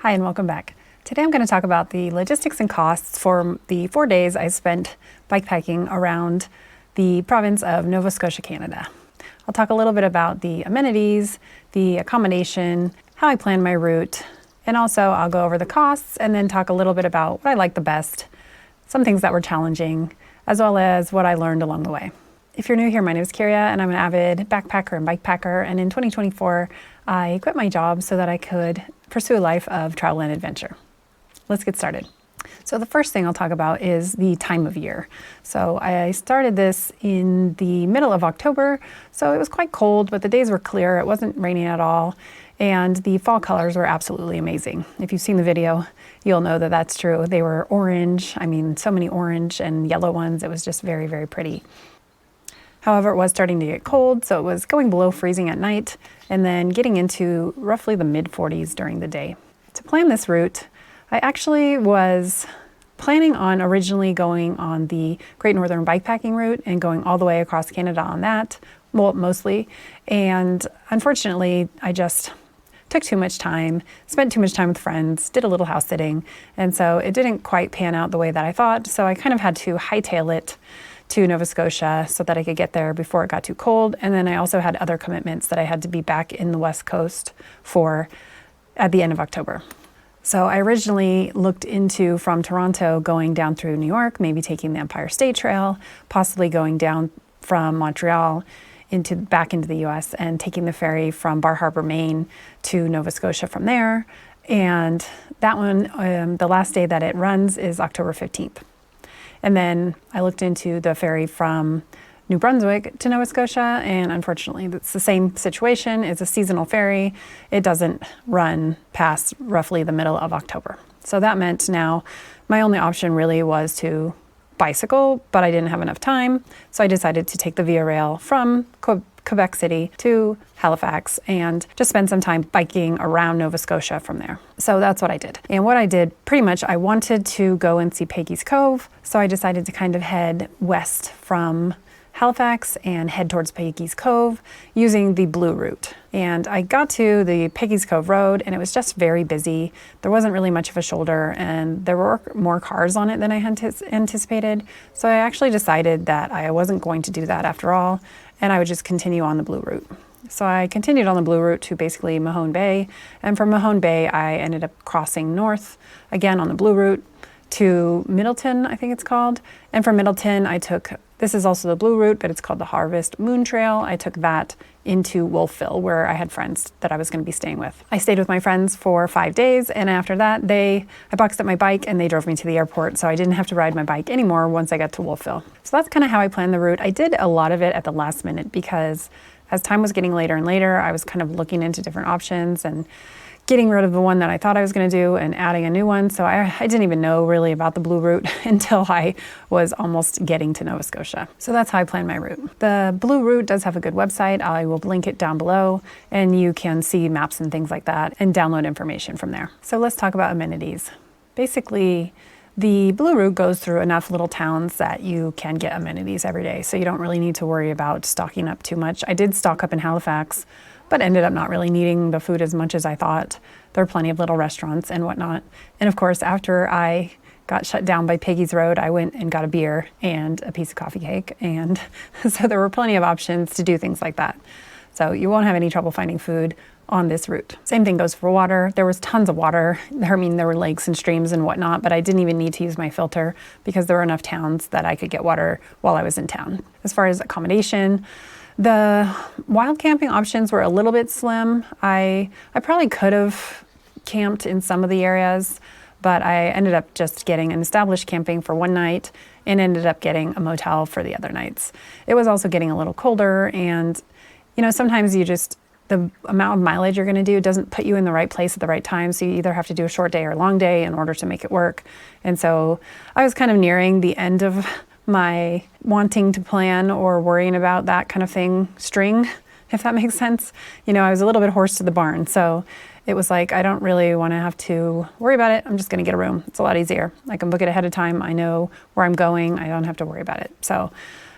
Hi and welcome back. Today I'm going to talk about the logistics and costs for the 4 days I spent bikepacking around the province of Nova Scotia, Canada. I'll talk a little bit about the amenities, the accommodation, how I planned my route, and also I'll go over the costs and then talk a little bit about what I liked the best, some things that were challenging, as well as what I learned along the way. If you're new here, my name is Kyria and I'm an avid backpacker and bikepacker, and in 2024 I quit my job so that I could pursue a life of travel and adventure. Let's get started. So the first thing I'll talk about is the time of year. So I started this in the middle of October, so it was quite cold, but the days were clear, it wasn't raining at all, and the fall colors were absolutely amazing. If you've seen the video, you'll know that that's true. They were orange, so many orange and yellow ones. It was just very, very pretty. However, it was starting to get cold, so it was going below freezing at night and then getting into roughly the mid-40s during the day. To plan this route, I actually was planning on originally going on the Great Northern Bikepacking route and going all the way across Canada on that, well, mostly. And unfortunately, I just took too much time, spent too much time with friends, did a little house sitting, and so it didn't quite pan out the way that I thought. So I kind of had to hightail it to Nova Scotia so that I could get there before it got too cold. And then I also had other commitments that I had to be back in the West Coast for at the end of October. So I originally looked into from Toronto going down through New York, maybe taking the Empire State Trail, possibly going down from Montreal back into the US and taking the ferry from Bar Harbor, Maine to Nova Scotia from there. And that one, the last day that it runs is October 15th. And then I looked into the ferry from New Brunswick to Nova Scotia, and unfortunately it's the same situation. It's a seasonal ferry. It doesn't run past roughly the middle of October. So that meant now my only option really was to bicycle, but I didn't have enough time. So I decided to take the Via Rail from Quebec City to Halifax and just spend some time biking around Nova Scotia from there. So that's what I did. And what I did, pretty much, I wanted to go and see Peggy's Cove. So I decided to kind of head west from Halifax and head towards Peggy's Cove using the blue route. And I got to the Peggy's Cove Road and it was just very busy. There wasn't really much of a shoulder and there were more cars on it than I had anticipated. So I actually decided that I wasn't going to do that after all, and I would just continue on the blue route. So I continued on the blue route to basically Mahone Bay, and from Mahone Bay I ended up crossing north again on the blue route to Middleton, I think it's called. And from Middleton I took, this is also the blue route, but it's called the Harvest Moon Trail. I took that into Wolfville, where I had friends that I was going to be staying with. I stayed with my friends for 5 days, and after that I boxed up my bike and they drove me to the airport, so I didn't have to ride my bike anymore once I got to Wolfville. So that's kind of how I planned the route. I did a lot of it at the last minute because as time was getting later and later, I was kind of looking into different options and getting rid of the one that I thought I was going to do and adding a new one. So I didn't even know really about the blue route until I was almost getting to Nova Scotia. So that's how I planned my route. The blue route does have a good website. I will link it down below and you can see maps and things like that and download information from there. So let's talk about amenities. Basically, the blue route goes through enough little towns that you can get amenities every day. So you don't really need to worry about stocking up too much. I did stock up in Halifax, but ended up not really needing the food as much as I thought. There are plenty of little restaurants and whatnot. And of course, after I got shut down by Peggy's Road, I went and got a beer and a piece of coffee cake. And so there were plenty of options to do things like that. So you won't have any trouble finding food on this route. Same thing goes for water. There was tons of water. There were lakes and streams and whatnot, but I didn't even need to use my filter because there were enough towns that I could get water while I was in town. As far as accommodation, the wild camping options were a little bit slim. I probably could have camped in some of the areas, but I ended up just getting an established camping for one night and ended up getting a motel for the other nights. It was also getting a little colder, and sometimes the amount of mileage you're going to do doesn't put you in the right place at the right time, so you either have to do a short day or a long day in order to make it work. And so I was kind of nearing the end of my wanting to plan or worrying about that kind of thing string, if that makes sense. I was a little bit horse to the barn, so it was like, I don't really want to have to worry about it. I'm just going to get a room. It's a lot easier. I can book it ahead of time. I know where I'm going. I don't have to worry about it. So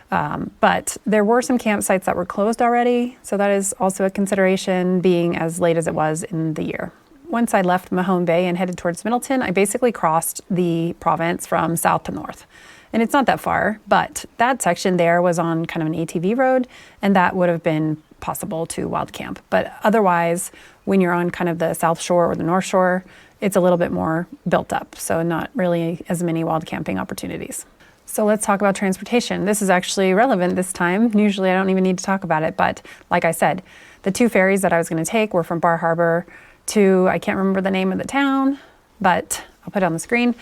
But there were some campsites that were closed already, so that is also a consideration, being as late as it was in the year. once I left Mahone Bay and headed towards Middleton, I basically crossed the province from south to north. And it's not that far, but that section there was on kind of an ATV road, and that would have been possible to wild camp. But otherwise, when you're on kind of the south shore or the north shore, it's a little bit more built up, so not really as many wild camping opportunities. So let's talk about transportation. This is actually relevant this time. Usually I don't even need to talk about it, but like I said, the 2 ferries that I was going to take were from Bar Harbor to, I can't remember the name of the town, but I'll put it on the screen.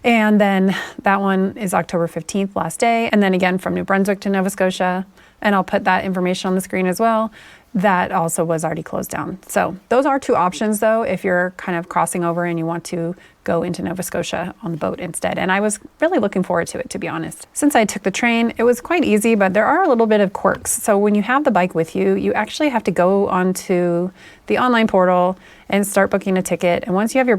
And then that one is October 15th, last day. And then again from New Brunswick to Nova Scotia. And I'll put that information on the screen as well. That also was already closed down. So those are 2 options though, if you're kind of crossing over and you want to go into Nova Scotia on the boat instead. And I was really looking forward to it, to be honest. Since I took the train, it was quite easy, but there are a little bit of quirks. So when you have the bike with you, you actually have to go onto the online portal and start booking a ticket. And once you have your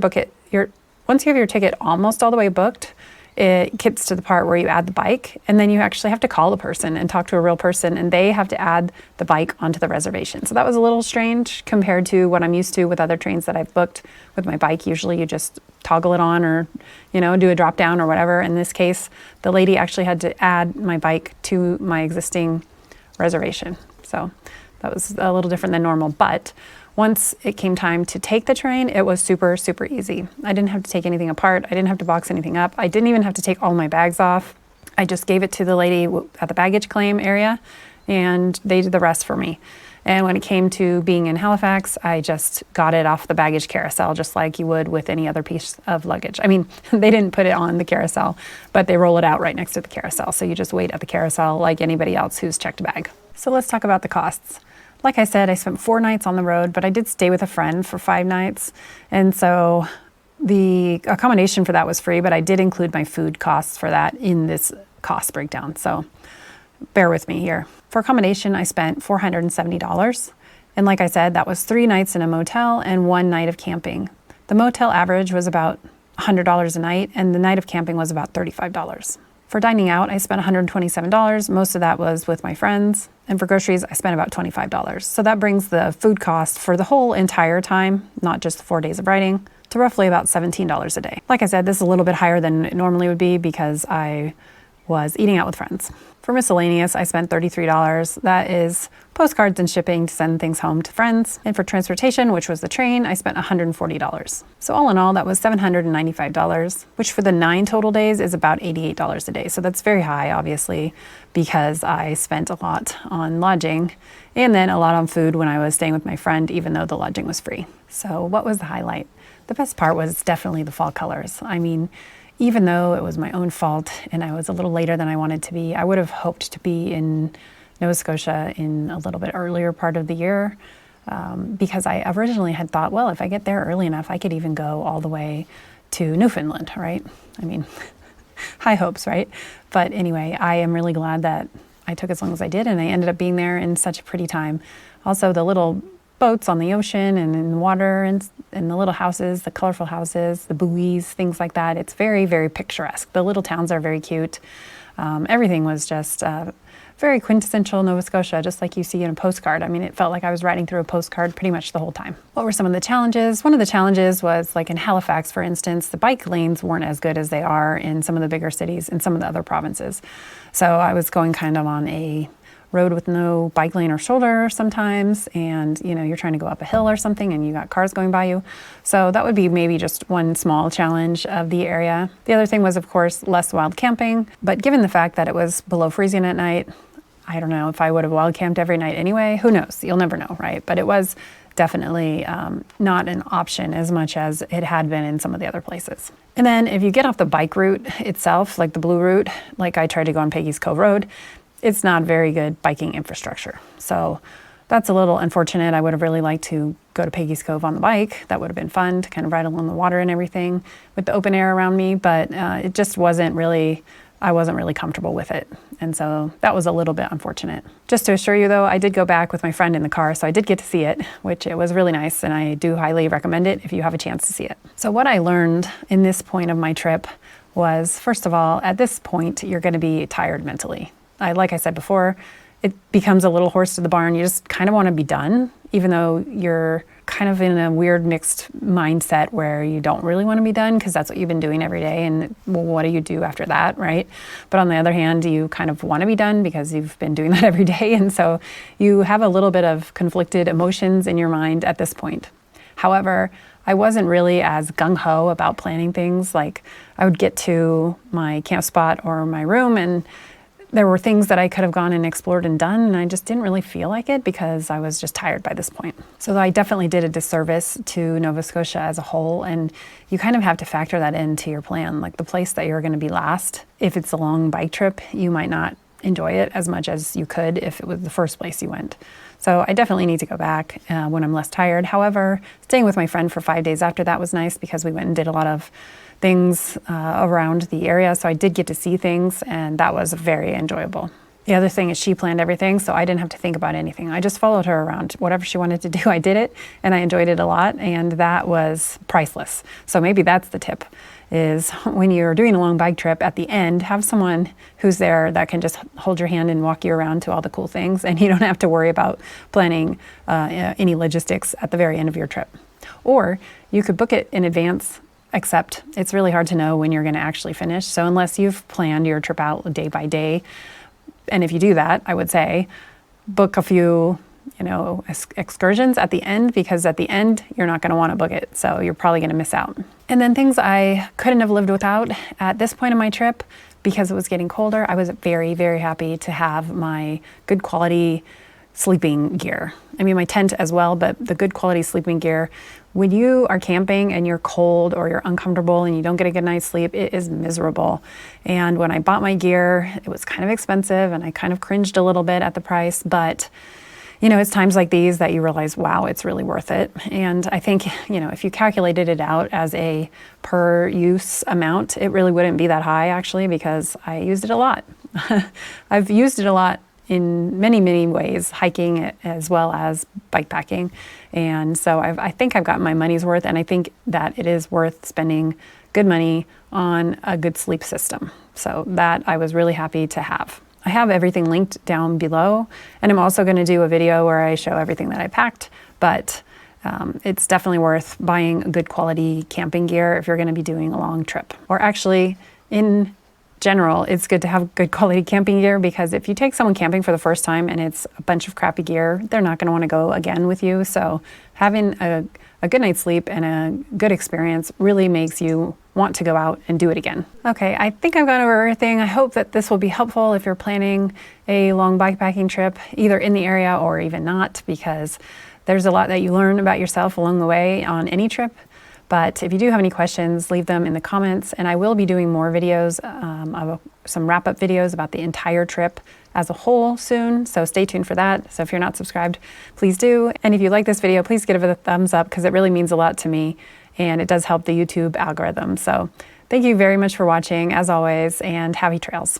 ticket almost all the way booked, it gets to the part where you add the bike, and then you actually have to call the person and talk to a real person, and they have to add the bike onto the reservation. So that was a little strange compared to what I'm used to with other trains that I've booked with my bike. Usually you just toggle it on or, do a drop down or whatever. In this case, the lady actually had to add my bike to my existing reservation. So that was a little different than normal, but once it came time to take the train, it was super, super easy. I didn't have to take anything apart. I didn't have to box anything up. I didn't even have to take all my bags off. I just gave it to the lady at the baggage claim area, and they did the rest for me. And when it came to being in Halifax, I just got it off the baggage carousel, just like you would with any other piece of luggage. I mean, they didn't put it on the carousel, but they roll it out right next to the carousel. So you just wait at the carousel like anybody else who's checked a bag. So let's talk about the costs. Like I said, I spent 4 nights on the road, but I did stay with a friend for 5 nights. And so the accommodation for that was free, but I did include my food costs for that in this cost breakdown. So bear with me here. For accommodation, I spent $470. And like I said, that was 3 nights in a motel and 1 night of camping. The motel average was about $100 a night, and the night of camping was about $35. For dining out, I spent $127. Most of that was with my friends. And for groceries, I spent about $25. So that brings the food cost for the whole entire time, not just the 4 days of riding, to roughly about $17 a day. Like I said, this is a little bit higher than it normally would be because I was eating out with friends. For miscellaneous, I spent $33. That is postcards and shipping to send things home to friends. And for transportation, which was the train, I spent $140. So all in all, that was $795, which for the 9 total days is about $88 a day. So that's very high, obviously, because I spent a lot on lodging and then a lot on food when I was staying with my friend, even though the lodging was free. So what was the highlight? The best part was definitely the fall colors. I mean, even though it was my own fault and I was a little later than I wanted to be, I would have hoped to be in Nova Scotia in a little bit earlier part of the year because I originally had thought, well, if I get there early enough, I could even go all the way to Newfoundland, right? I mean, high hopes, right? But anyway, I am really glad that I took as long as I did, and I ended up being there in such a pretty time. Also, the little boats on the ocean and in the water and the little houses, the colorful houses, the buoys, things like that. It's very, very picturesque. The little towns are very cute. Everything was just very quintessential Nova Scotia, just like you see in a postcard. I mean, it felt like I was riding through a postcard pretty much the whole time. What were some of the challenges? One of the challenges was, like in Halifax, for instance, the bike lanes weren't as good as they are in some of the bigger cities in some of the other provinces. So I was going kind of on a road with no bike lane or shoulder sometimes, and you're trying to go up a hill or something and you got cars going by you. So that would be maybe just one small challenge of the area. The other thing was, of course, less wild camping, but given the fact that it was below freezing at night, I don't know if I would have wild camped every night anyway. Who knows? You'll never know, right? But it was definitely not an option as much as it had been in some of the other places. And then if you get off the bike route itself, like the blue route, like I tried to go on Peggy's Cove Road, it's not very good biking infrastructure. So that's a little unfortunate. I would have really liked to go to Peggy's Cove on the bike. That would have been fun to kind of ride along the water and everything with the open air around me, but it just wasn't really, I wasn't really comfortable with it. And so that was a little bit unfortunate. Just to assure you though, I did go back with my friend in the car, so I did get to see it, which it was really nice, and I do highly recommend it if you have a chance to see it. So what I learned in this point of my trip was, first of all, at this point, you're gonna be tired mentally. Like I said before, it becomes a little horse to the barn. You just kind of want to be done, even though you're kind of in a weird mixed mindset where you don't really want to be done because that's what you've been doing every day, and well, what do you do after that, right? But on the other hand, you kind of want to be done because you've been doing that every day, and so you have a little bit of conflicted emotions in your mind at this point. However, I wasn't really as gung-ho about planning things. Like, I would get to my camp spot or my room and there were things that I could have gone and explored and done, and I just didn't really feel like it because I was just tired by this point. So I definitely did a disservice to Nova Scotia as a whole, and you kind of have to factor that into your plan. Like, the place that you're going to be last, if it's a long bike trip, you might not enjoy it as much as you could if it was the first place you went. So I definitely need to go back when I'm less tired. However, staying with my friend for 5 days after that was nice because we went and did a lot of things around the area. So I did get to see things, and that was very enjoyable. The other thing is she planned everything, so I didn't have to think about anything. I just followed her around. Whatever she wanted to do, I did it, and I enjoyed it a lot, and that was priceless. So maybe that's the tip, is when you're doing a long bike trip, at the end, have someone who's there that can just hold your hand and walk you around to all the cool things, and you don't have to worry about planning any logistics at the very end of your trip. Or you could book it in advance, except it's really hard to know when you're going to actually finish. So unless you've planned your trip out day by day, and if you do that, I would say book a few, excursions at the end, because at the end, you're not going to want to book it. So you're probably going to miss out. And then things I couldn't have lived without at this point in my trip, because it was getting colder, I was very, very happy to have my good quality sleeping gear. I mean, my tent as well, but the good quality sleeping gear. When you are camping and you're cold or you're uncomfortable and you don't get a good night's sleep, it is miserable. And when I bought my gear, it was kind of expensive and I kind of cringed a little bit at the price, but it's times like these that you realize, wow, it's really worth it. And I think, if you calculated it out as a per use amount, it really wouldn't be that high actually, because I used it a lot. I've used it a lot in many, many ways, hiking as well as bikepacking. And so I think I've gotten my money's worth, and I think that it is worth spending good money on a good sleep system. So that I was really happy to have. I have everything linked down below, and I'm also going to do a video where I show everything that I packed, but it's definitely worth buying good quality camping gear if you're going to be doing a long trip. Or actually, in general, it's good to have good quality camping gear, because if you take someone camping for the first time and it's a bunch of crappy gear, they're not going to want to go again with you. So having a good night's sleep and a good experience really makes you want to go out and do it again. Okay, I think I've gone over everything. I hope that this will be helpful if you're planning a long bikepacking trip, either in the area or even not, because there's a lot that you learn about yourself along the way on any trip. But if you do have any questions, leave them in the comments, and I will be doing more videos, some wrap-up videos about the entire trip as a whole soon, so stay tuned for that. So if you're not subscribed, please do. And if you like this video, please give it a thumbs up, because it really means a lot to me, and it does help the YouTube algorithm. So thank you very much for watching, as always, and happy trails.